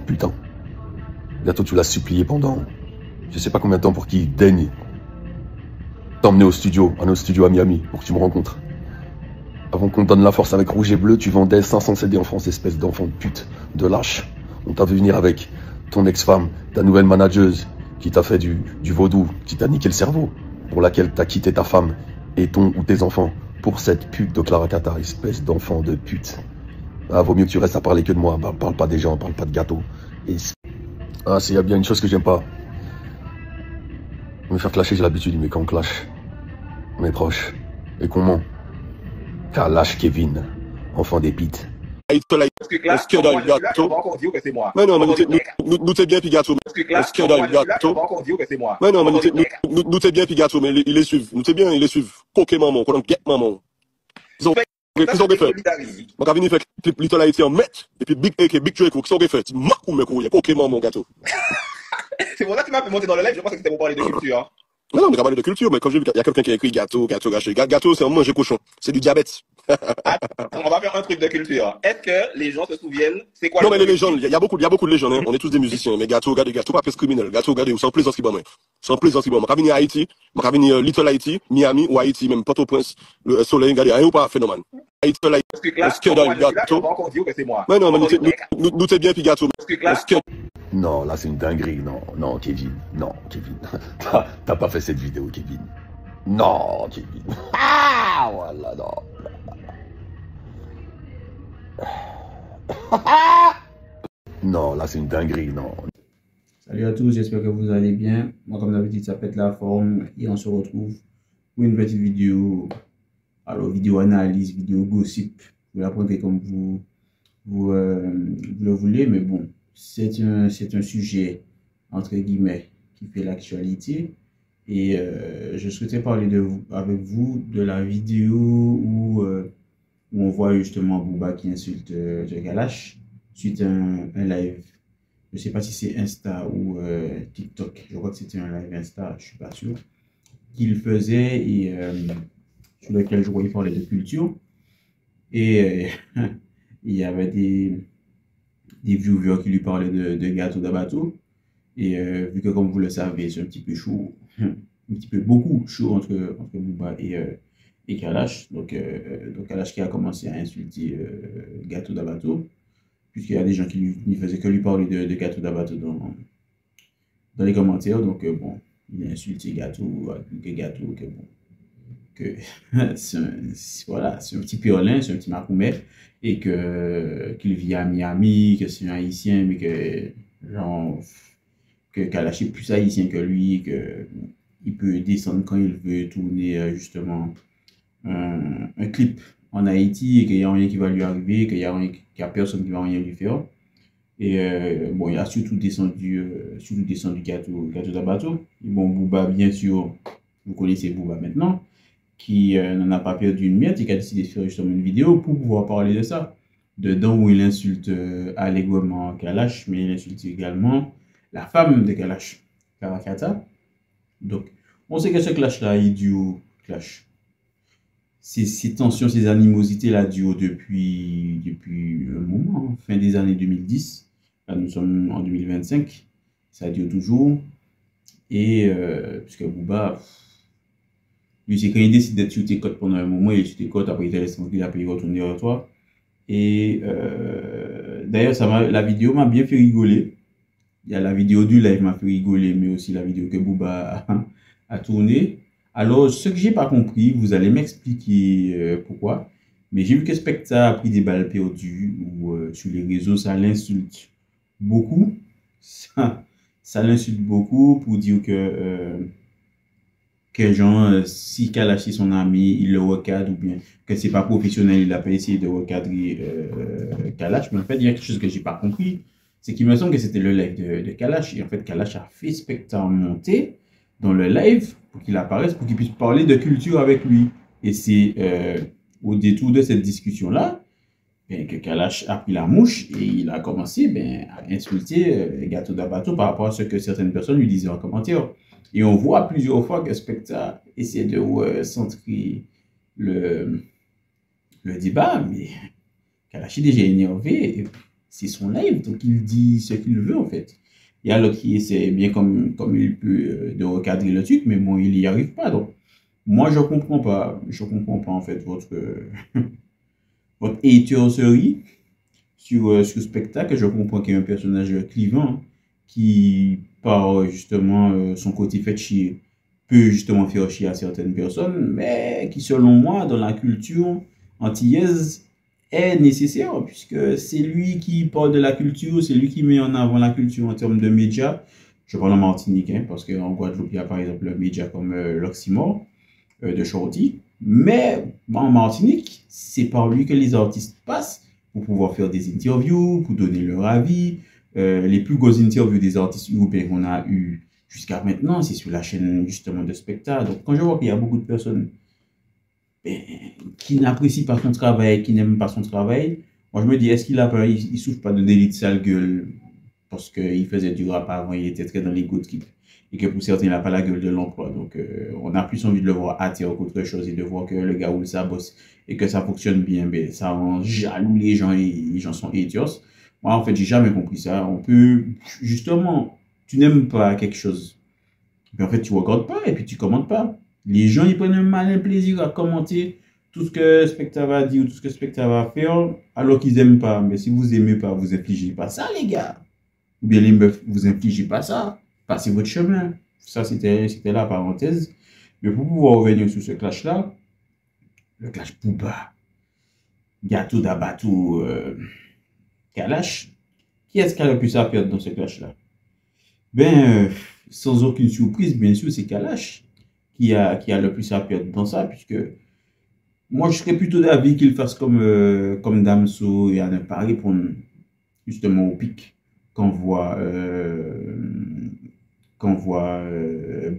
putain. Gâteau, tu l'as supplié pendant je sais pas combien de temps pour qu'il daigne t'emmener au studio, à nos studios à Miami, pour que tu me rencontres. Avant qu'on te donne la force avec Rouge et Bleu, tu vendais 500 CD en France, espèce d'enfant de pute, de lâche. On t'a vu venir avec ton ex-femme, ta nouvelle manageuse, qui t'a fait du vaudou, qui t'a niqué le cerveau, pour laquelle t'as quitté ta femme et ton ou tes enfants pour cette pute de Clara Cata, espèce d'enfant de pute. Ah, vaut mieux que tu restes à parler que de moi. Bah, parle pas des gens, parle pas de gâteau. Et ah, s'il y a bien une chose que j'aime pas. Me faire clasher, j'ai l'habitude, mais quand on clash, on est proche. Et qu'on ment. Kalash Kevin, enfant des pites. Est-ce que dans le gâteau, mais non, mais nous t'es bien puis gâteau. Est-ce que dans le gâteau, mais non, mais nous t'es bien puis gâteau, mais il les suivent. Nous t'es bien, ils les suivent. Coquet maman, qu'on get maman. Ils ont fait. Mon cabinet fait Little Haïti en met, et puis Big AK, Big Drake, qui sont fait. Makou, mais qu'on y a coquet maman, gâteau. C'est pour ça que tu m'as fait monter dans le live, je pense que c'était pour parler de culture. Non, on va parler de culture, mais comme j'ai vu qu'il y a quelqu'un qui a écrit gâteau, gâteau gâché. Gâteau, c'est un manger cochon. C'est du diabète. On va faire un truc de culture. Est-ce que les gens se souviennent, c'est quoi non, mais les légendes, il y a beaucoup de légendes, hein. On est tous des musiciens, mais gâteau, pas plus criminel. Gâteau, c'est en plaisance qui bon, c'est en plaisance qui bon. Je vais venir à Haïti, je vais venir Little Haïti, Miami ou Haïti, même Port-au-Prince, le soleil, regardez, rien ou pas phénomène. Haïti, est-ce que dans le gâteau, mais non, mais nous t'es bien puis gâteau. Est-ce que non, là c'est une dinguerie, non, Kevin, t'as pas fait cette vidéo, Kevin. Non, Kevin. Ah, voilà, non. Non, là c'est une dinguerie, non. Salut à tous, j'espère que vous allez bien. Moi, comme d'habitude, ça pète la forme et on se retrouve pour une petite vidéo. Alors, vidéo analyse, vidéo gossip. Vous la prendrez comme vous le voulez, mais bon, c'est un sujet, entre guillemets, qui fait l'actualité. Et je souhaitais parler avec vous de la vidéo où on voit justement Booba qui insulte Kalash suite à un live. Je ne sais pas si c'est Insta ou TikTok. Je crois que c'était un live Insta, je ne suis pas sûr. Qu'il faisait et sur lequel je voyais parler de culture. Et il y avait des viewers qui lui parlaient de gâteau d'abato. Et vu que, comme vous le savez, c'est un petit peu chaud, un petit peu beaucoup chaud entre Booba et Kalash. Donc Kalash qui a commencé à insulter Gâteau d'Abato, puisqu'il y a des gens qui ne faisaient que lui parler de Gâteau d'Abato dans les commentaires. Donc bon, il a insulté Gâteau, que Gâteau, que bon, que voilà, c'est un petit Péolin, c'est un petit Macoumet, et qu'il vit à Miami, que c'est un Haïtien, mais que genre que Kalash est plus haïtien que lui, qu'il peut descendre quand il veut tourner justement un clip en Haïti et qu'il n'y a rien qui va lui arriver, qu'il n'y a personne qui va rien lui faire. Et bon, il a surtout descendu Gâteau d'Abato. Et bon, Booba, bien sûr, vous connaissez Booba maintenant, qui n'en a pas perdu une miette et qui a décidé de faire justement une vidéo pour pouvoir parler de ça. Dedans où il insulte allègrement Kalash, mais il insulte également la femme de Kalash, Clara Cata. Donc, on sait que ce clash-là est dû au clash. Ces tensions, ces animosités-là durent depuis un moment, fin des années 2010. Là, nous sommes en 2025. Ça dure toujours. Et puisque Booba, lui, c'est quand il décide d'être sur tes côtes pendant un moment, il est sur tes côtes, après il te laisse tranquille, après il retourne vers toi. Et d'ailleurs, la vidéo m'a bien fait rigoler. Il y a la vidéo du live m'a fait rigoler, mais aussi la vidéo que Booba a tournée. Alors, ce que j'ai pas compris, vous allez m'expliquer pourquoi. Mais j'ai vu que Specta a pris des balles perdues ou sur les réseaux, ça l'insulte beaucoup. Ça l'insulte beaucoup pour dire que genre, si Kalash est son ami, il le recadre ou bien que c'est pas professionnel, il a pas essayé de recadrer Kalash. Mais en fait, il y a quelque chose que j'ai pas compris. C'est qu'il me semble que c'était le live de Kalash. Et en fait, Kalash a fait Specta monter dans le live pour qu'il apparaisse, pour qu'il puisse parler de culture avec lui. Et c'est au détour de cette discussion-là ben, que Kalash a pris la mouche et il a commencé ben, à insulter Gâteau d'Abato par rapport à ce que certaines personnes lui disaient en commentaire. Et on voit plusieurs fois que Specta essaie de centrer le débat, mais Kalash est déjà énervé. c'est son live, donc il dit ce qu'il veut en fait. Il y a l'autre qui essaie bien comme il peut de recadrer le truc, mais bon, il n'y arrive pas. Donc, moi, je comprends pas en fait votre hateurserie sur ce spectacle. Je comprends qu'il y a un personnage clivant qui, par justement son côté fait chier, peut justement faire chier à certaines personnes, mais qui, selon moi, dans la culture antillaise, est nécessaire, puisque c'est lui qui parle de la culture, c'est lui qui met en avant la culture en termes de médias. Je parle en Martinique, hein, parce qu'en Guadeloupe, il y a par exemple un média comme l'Oxymore de Shorty. Mais en Martinique, c'est par lui que les artistes passent pour pouvoir faire des interviews, pour donner leur avis. Les plus grosses interviews des artistes européens qu'on a eu jusqu'à maintenant, c'est sur la chaîne justement de Specta. Donc quand je vois qu'il y a beaucoup de personnes qui n'apprécient pas son travail, qui n'aiment pas son travail, moi je me dis, est-ce qu'il a peur, il souffre pas de délit de sale gueule parce qu'il faisait du rap avant, il était très dans les good kids, et que pour certains, il n'a pas la gueule de l'emploi. Donc on a plus envie de le voir à terre qu'autre chose et de voir que le gars roule sa bosse et que ça fonctionne bien, ben, ça rend jaloux les gens et les gens sont idiots. Moi en fait, j'ai jamais compris ça. On peut, justement, tu n'aimes pas quelque chose, mais en fait, tu ne regardes pas et puis tu ne commentes pas. Les gens, ils prennent un malin plaisir à commenter tout ce que Specta va dire ou tout ce que Specta va faire, alors qu'ils n'aiment pas. Mais si vous n'aimez pas, vous infligez pas ça, les gars. Ou bien les meufs, vous infligez pas ça. Passez votre chemin. Ça, c'était la parenthèse. Mais pour pouvoir revenir sur ce clash-là, le clash Booba, Gâteau d'Abatou, Kalash, qui est-ce qui a le plus à perdre dans ce clash-là? Ben, sans aucune surprise, bien sûr, c'est Kalash qui a le plus à perdre dans ça, puisque moi, je serais plutôt d'avis qu'il fasse comme Damso et à ne pas répondre justement au pic qu'envoie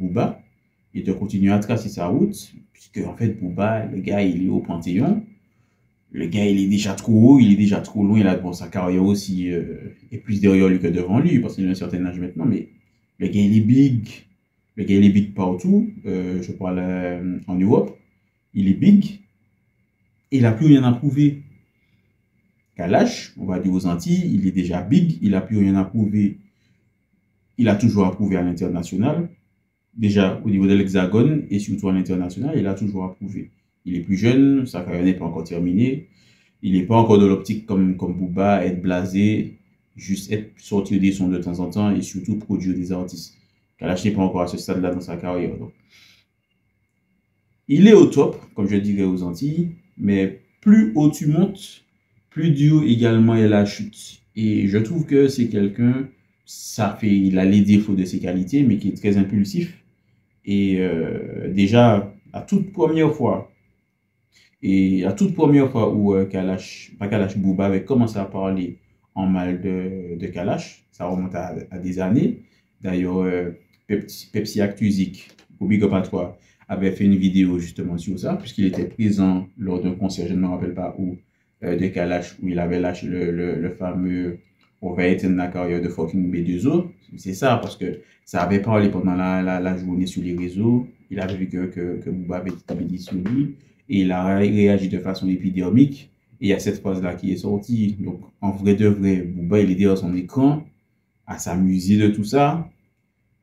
Booba, et de continuer à tracer sa route, puisque en fait, Booba, le gars, il est au Panthéon. Le gars, il est déjà trop haut, il est déjà trop loin, il a bon, sa carrière aussi est plus derrière lui que devant lui, parce qu'il a un certain âge maintenant, mais le gars, il est big. Le gars, il est big partout. Je parle en Europe. Il est big. Et il n'a plus rien à prouver. Kalash, on va dire aux Antilles, il est déjà big. Il n'a plus rien à prouver. Il a toujours à prouver à l'international. Déjà, au niveau de l'Hexagone et surtout à l'international, il a toujours à prouver. Il est plus jeune, sa carrière n'est pas encore terminée. Il n'est pas encore dans l'optique comme Booba, être blasé, juste sortir des sons de temps en temps et surtout produire des artistes. Kalash n'est pas encore à ce stade-là dans sa carrière. Donc. Il est au top, comme je dirais aux Antilles, mais plus haut tu montes, plus dur également est la chute. Et je trouve que c'est quelqu'un, il a les défauts de ses qualités, mais qui est très impulsif. Et déjà, à toute première fois où Booba avait commencé à parler en mal de Kalash, ça remonte à des années. D'ailleurs, Pepsi Actusic, au Big Up à toi, avait fait une vidéo justement sur ça, puisqu'il était présent lors d'un concert, je ne me rappelle pas où, de Kalash, où il avait lâché le fameux On va éteindre la carrière de fucking B2O. C'est ça, parce que ça avait parlé pendant la journée sur les réseaux. Il avait vu que Booba avait dit sur lui, et il a réagi de façon épidermique. Et il y a cette phrase-là qui est sortie. Donc, en vrai de vrai, Booba, il est derrière son écran, à s'amuser de tout ça,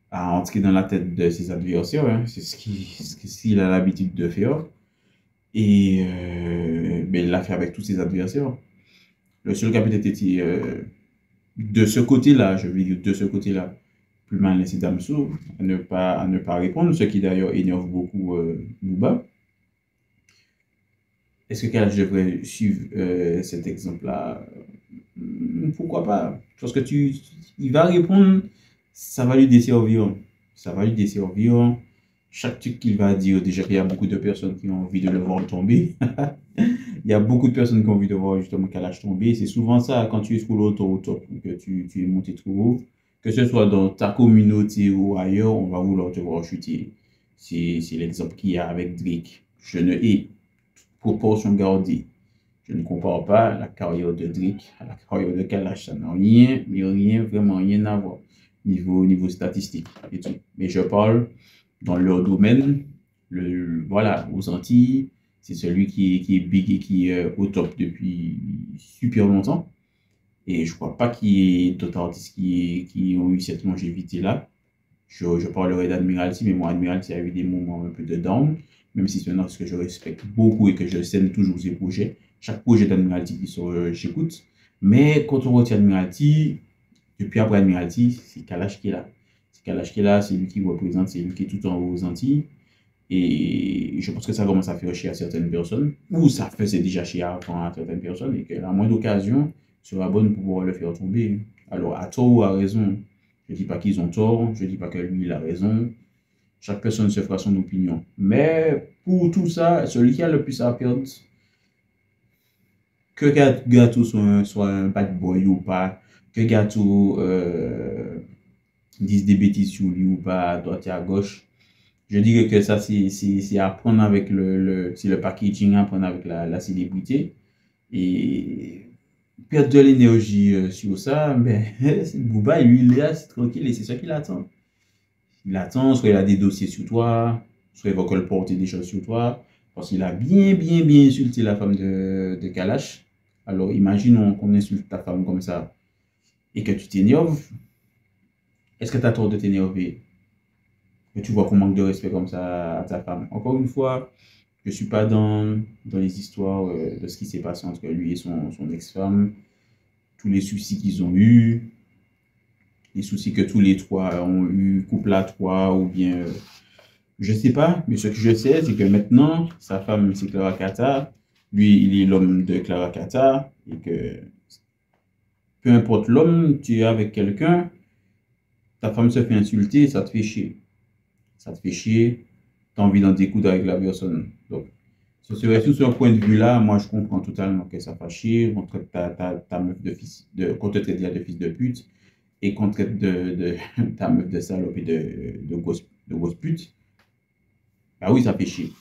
à entrer dans la tête de ses adversaires. Hein. C'est ce qu'il a l'habitude de faire. Et ben, il l'a fait avec tous ses adversaires. Le seul qui a peut-être été de ce côté-là, je veux dire de ce côté-là, plus malin, c'est Damso, à ne pas répondre, ce qui d'ailleurs énerve beaucoup Booba. Est-ce que Kalash devrait suivre cet exemple-là? Pourquoi pas? Parce que il va répondre, ça va lui desservir. Ça va lui desservir. Chaque truc qu'il va dire, déjà qu'il y a beaucoup de personnes qui ont envie de le voir tomber. Il y a beaucoup de personnes qui ont envie de voir justement Kalash tomber. C'est souvent ça, quand tu es trop au top, ou que tu es monté trop haut, que ce soit dans ta communauté ou ailleurs, on va vouloir te voir chuter. C'est l'exemple qu'il y a avec Drake. Je ne ai proportion gardée. Je ne compare pas la carrière de Drake à la carrière de Kalash. Ça n'a rien, mais rien, vraiment rien à voir. Niveau statistique et tout. Mais je parle dans leur domaine, voilà, aux Antilles, c'est celui qui est big et qui est au top depuis super longtemps. Et je crois pas qu'il y ait d'autres artistes qui ont eu cette longévité-là. Je parlerai d'Admiralty, mais moi, Admiralty a eu des moments un peu de down, même si c'est un artiste que je respecte beaucoup et que je scène toujours ses projets. Chaque projet d'Admiralty qui sort, j'écoute. Mais quand on retient Admiralty, depuis après Admiralty, c'est Kalash qui est là. C'est Kalash qui est là, c'est lui qui représente, c'est lui qui est tout en haut aux Antilles. Et je pense que ça commence à faire chier à certaines personnes, ou ça faisait déjà chier avant à certaines personnes, et que la moindre occasion sera bonne pour pouvoir le faire tomber. Alors, à tort ou à raison, je ne dis pas qu'ils ont tort, je ne dis pas que lui, il a raison. Chaque personne se fera son opinion. Mais pour tout ça, celui qui a le plus à perdre, que Gato soit un bad boy ou pas, que Gato dise des bêtises sur lui ou pas, à droite et à gauche, je dirais que ça, c'est à prendre avec c'est le packaging, à prendre avec la célébrité. Et perdre de l'énergie sur ça, ben, Booba, lui, il est là, c'est tranquille et c'est ça qu'il attend. Il attend, soit il a des dossiers sur toi, soit il va colporter des choses sur toi, parce qu'il a bien insulté la femme de Kalash. Alors, imaginons qu'on insulte ta femme comme ça et que tu t'énerves. Est-ce que tu as tort de t'énerver? Que tu vois qu'on manque de respect comme ça à ta femme. Encore une fois, je ne suis pas dans les histoires de ce qui s'est passé entre lui et son ex-femme, tous les soucis qu'ils ont eus, les soucis que tous les trois ont eu, couple à trois, ou bien, je ne sais pas, mais ce que je sais, c'est que maintenant, sa femme, c'est Clara Kata, lui, il est l'homme de Clara Kata, et que peu importe l'homme, tu es avec quelqu'un, ta femme se fait insulter, ça te fait chier. Ça te fait chier, tu as envie d'en découdre avec la personne. Donc, ce serait sous ce point de vue-là, moi je comprends totalement que ça fait chier, qu'on traite ta meuf qu'on te traite de fils de pute, et qu'on traite ta meuf de salope et de grosse pute. Bah oui, ça fait chier.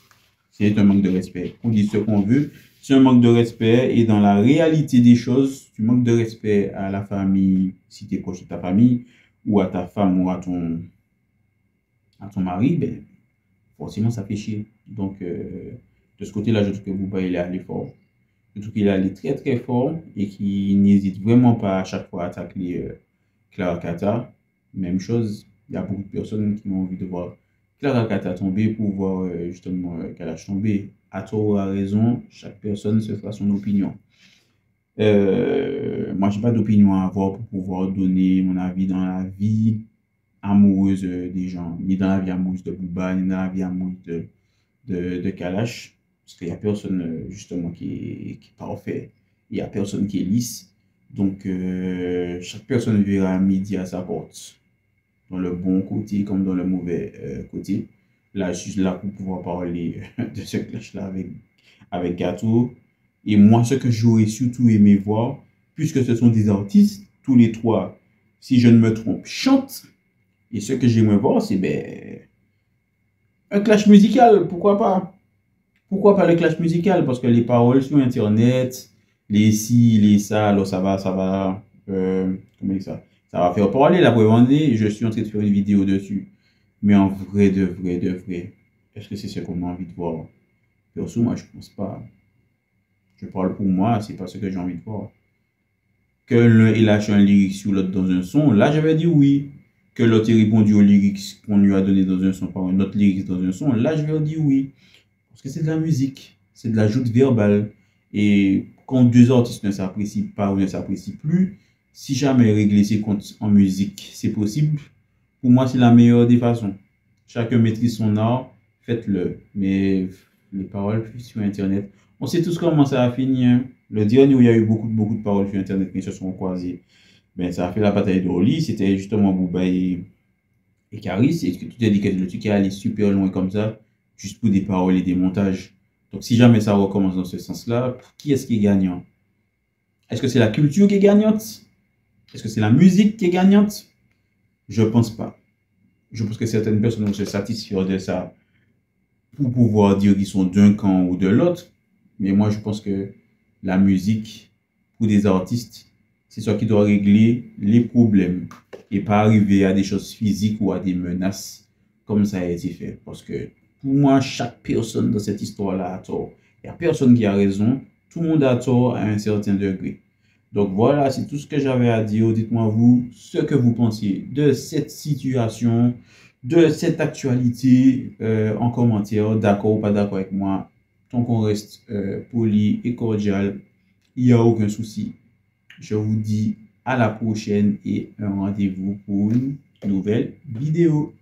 C'est un manque de respect. On dit ce qu'on veut, c'est un manque de respect, et dans la réalité des choses, tu manques de respect à la famille, si tu es proche de ta famille, ou à ta femme, ou à ton mari, ben, forcément, ça fait chier. Donc, de ce côté-là, je trouve que Booba, il est allé fort. Je trouve qu'il est allé très fort et qu'il n'hésite vraiment pas à chaque fois à attaquer Clara Kata. Même chose, il y a beaucoup de personnes qui ont envie de voir Clara Kata tomber pour voir justement Kalash tomber. À tort ou à raison, chaque personne se fera son opinion. Moi, je n'ai pas d'opinion à avoir pour pouvoir donner mon avis dans la vie amoureuse des gens, ni dans la vie amoureuse de Booba, ni dans la vie amoureuse de Kalash, parce qu'il n'y a personne justement qui est parfait, il n'y a personne qui est lisse, donc chaque personne verra midi à sa porte, dans le bon côté comme dans le mauvais côté. Là, je suis là pour pouvoir parler de ce clash-là avec Gato, et moi, ce que j'aurais surtout aimé voir, puisque ce sont des artistes, tous les trois, si je ne me trompe, chantent. Et ce que j'aimerais voir, c'est ben, un clash musical, pourquoi pas? Pourquoi pas le clash musical? Parce que les paroles sur Internet, les ci, les ça, alors ça va, comment dire ça? Ça va faire parler la preuve en est, je suis en train de faire une vidéo dessus. Mais en vrai, de vrai, est-ce que c'est ce qu'on a envie de voir? Perso, moi, je pense pas. Je parle pour moi, c'est pas ce que j'ai envie de voir. Que l'un il lâche un lyric sur l'autre dans un son, là, je vais dire oui. Que l'autre ait répondu aux lyrics qu'on lui a donné dans un son par un autre lyrics dans un son, là, je vais dire oui. Parce que c'est de la musique, c'est de la joute verbale. Et quand deux artistes ne s'apprécient pas ou ne s'apprécient plus, si jamais régler ses comptes en musique, c'est possible, pour moi, c'est la meilleure des façons. Chacun maîtrise son art, faites-le. Mais les paroles sur Internet, on sait tous comment ça a fini. Hein. Le dernier où il y a eu beaucoup de paroles sur Internet qui se sont croisées, ben, ça a fait la bataille de Oli. C'était justement Booba et Karis. Et tu t'es dit que le truc est allé super loin comme ça, juste pour des paroles et des montages. Donc, si jamais ça recommence dans ce sens-là, qui est-ce qui est gagnant? Est-ce que c'est la culture qui est gagnante? Est-ce que c'est la musique qui est gagnante? Je pense pas. Je pense que certaines personnes vont se satisfaire de ça pour pouvoir dire qu'ils sont d'un camp ou de l'autre. Mais moi, je pense que la musique, pour des artistes, c'est ça qui doit régler les problèmes et pas arriver à des choses physiques ou à des menaces comme ça a été fait. Parce que pour moi, chaque personne dans cette histoire-là a tort. Il n'y a personne qui a raison. Tout le monde a tort à un certain degré. Donc voilà, c'est tout ce que j'avais à dire. Dites-moi vous ce que vous pensiez de cette situation, de cette actualité en commentaire, d'accord ou pas d'accord avec moi. Tant qu'on reste poli et cordial, il n'y a aucun souci. Je vous dis à la prochaine et un rendez-vous pour une nouvelle vidéo.